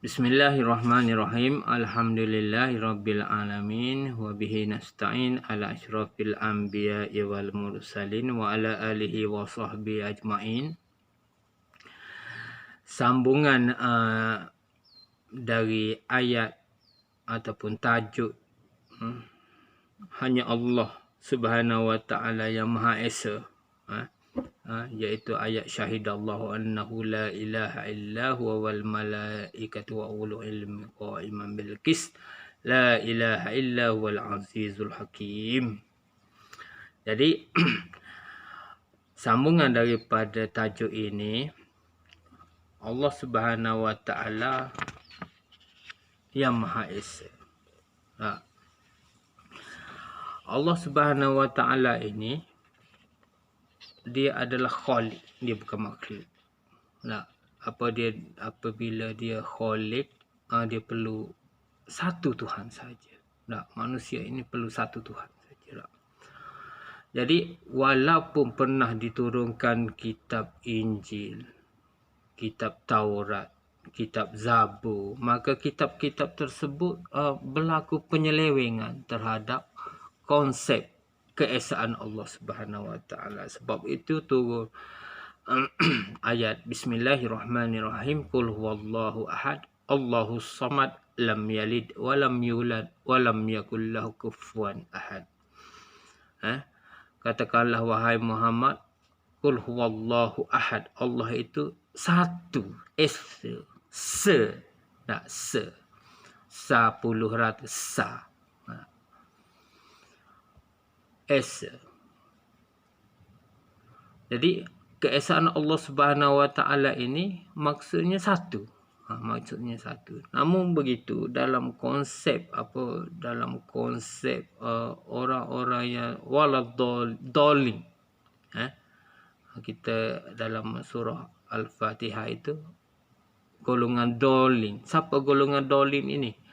Bismillahirrahmanirrahim. Alhamdulillahirabbil alamin wa bihi nasta'in ala asyrafil anbiya'i wal mursalin wa ala alihi wa sahbihi ajmain. Sambungan dari ayat ataupun tajuk hanya Allah Subhanahu wa taala yang Maha Esa, iaitu ayat syahidallahu annahu la ilaha illa huwa wal malaikatu wa ulul ilmi qa'iman bil qist la ilaha illa huwal azizul hakim. Jadi sambungan daripada tajuk ini, Allah Subhanahu wa taala yang Maha Esa. Allah Subhanahu wa taala ini dia adalah khaliq, dia bukan makhluk. Apabila dia khaliq, dia perlu satu Tuhan saja. Manusia ini perlu satu Tuhan saja. Jadi walaupun pernah diturunkan kitab Injil, kitab Taurat, kitab Zabur, maka kitab-kitab tersebut berlaku penyelewengan terhadap konsep keesaan Allah Subhanahu wa taala. Sebab itu turun ayat Bismillahirrahmanirrahim, Qul huwallahu ahad, Allahus samad, lam yalid wa lam yulad wa lam yakul lahu kufuwan ahad. Katakanlah wahai Muhammad, Qul huwallahu ahad, Allah itu satu, esa, se, se, 10 sa. Esa. Jadi keesaan Allah Subhanahu wa taala ini maksudnya satu. Maksudnya satu. Namun begitu dalam konsep orang-orang yang waladhdallin. Kita dalam surah Al-Fatihah itu golongan dolin. Siapa golongan dolin ini?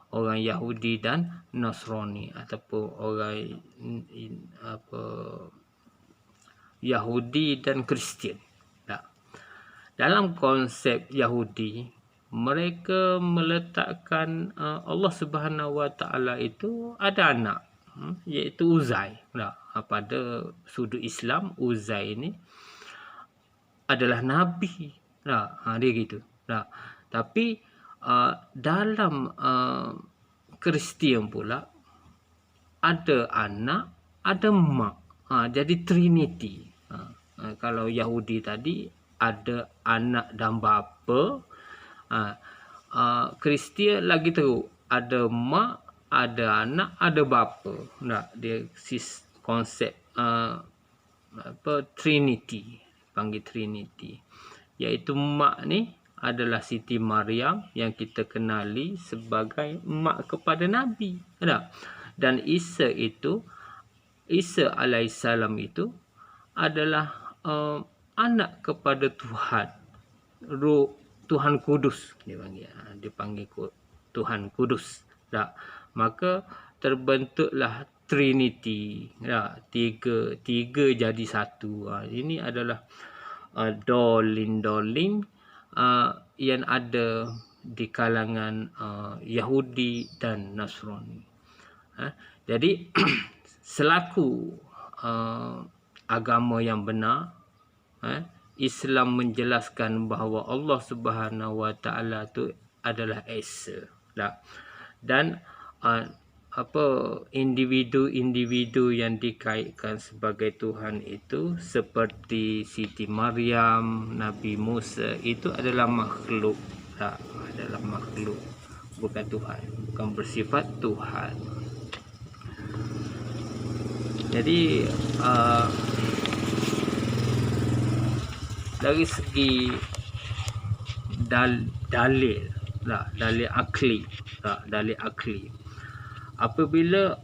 Orang Yahudi dan Nasrani, ataupun orang Yahudi dan Kristian. Dalam konsep Yahudi, mereka meletakkan Allah Subhanahu wa taala itu ada anak, iaitu Uzair. Pada sudut Islam, Uzair ini adalah nabi. Dia gitu. Tapi dalam Kristian pula ada anak, ada mak. Jadi Trinity. Kalau Yahudi tadi ada anak dan bapa. Kristian lagi teruk, ada mak, ada anak, ada bapa. Dia konsep Trinity, panggil Trinity. Iaitu mak ni adalah Siti Maryam yang kita kenali sebagai mak kepada Nabi. Dan Isa alaihissalam itu adalah anak kepada Tuhan, Tuhan Kudus dia panggil Tuhan Kudus. Maka terbentuklah Trinity. Tiga jadi satu. Ini adalah dolin yang ada di kalangan Yahudi dan Nasrani. Jadi selaku agama yang benar, Islam menjelaskan bahawa Allah Subhanahu wa taala itu adalah Esa. Dan individu-individu yang dikaitkan sebagai Tuhan itu seperti Siti Maryam, Nabi Musa, itu adalah makhluk. Adalah makhluk, bukan Tuhan, bukan bersifat Tuhan. Jadi dari segi dalil akli, apabila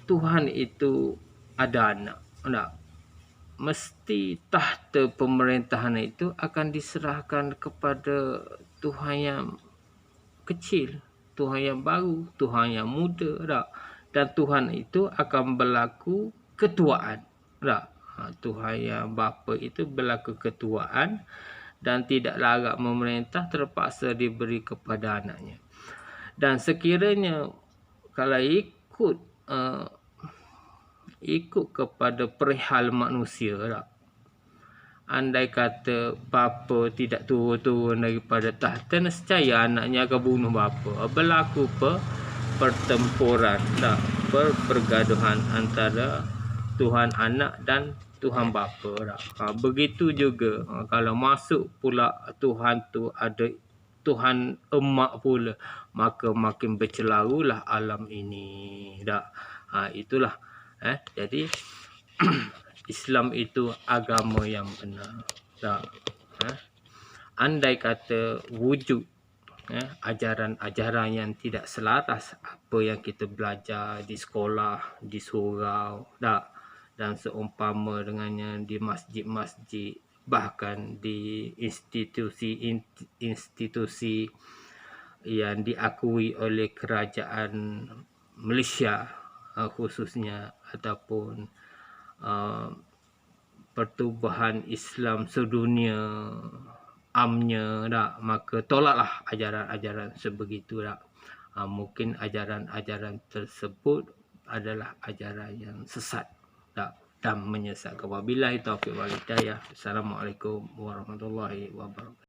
Tuhan itu ada anak, mesti tahta pemerintahan itu akan diserahkan kepada Tuhan yang kecil, Tuhan yang baru, Tuhan yang muda. Dan Tuhan itu akan berlaku ketuaan. Tuhan yang bapa itu berlaku ketuaan, dan tidak layak memerintah terpaksa diberi kepada anaknya. Dan sekiranya kalau ikut kepada perihal manusia tak? Andai kata bapa tidak turun-turun daripada tahta, nescaya anaknya akan bunuh bapa. Berlaku pertempuran, tak? Pergaduhan antara Tuhan anak dan Tuhan bapa. Tak? Begitu juga kalau masuk pula Tuhan tu ada Tuhan emak pula, maka makin bercelarulah alam ini. Tak? Itulah. Jadi Islam itu agama yang benar. Tak? Andai kata wujud ajaran-ajaran yang tidak selaras apa yang kita belajar di sekolah, di surau, tak? Dan seumpama dengannya di masjid-masjid, bahkan di institusi-institusi yang diakui oleh kerajaan Malaysia khususnya, ataupun pertubuhan Islam sedunia amnya, tak? Maka tolaklah ajaran-ajaran sebegitu, tak? Mungkin ajaran-ajaran tersebut adalah ajaran yang sesat, tak? Dan menyesatkan. Wabillahi taufiq wal hidayah. Assalamualaikum warahmatullahi wabarakatuh.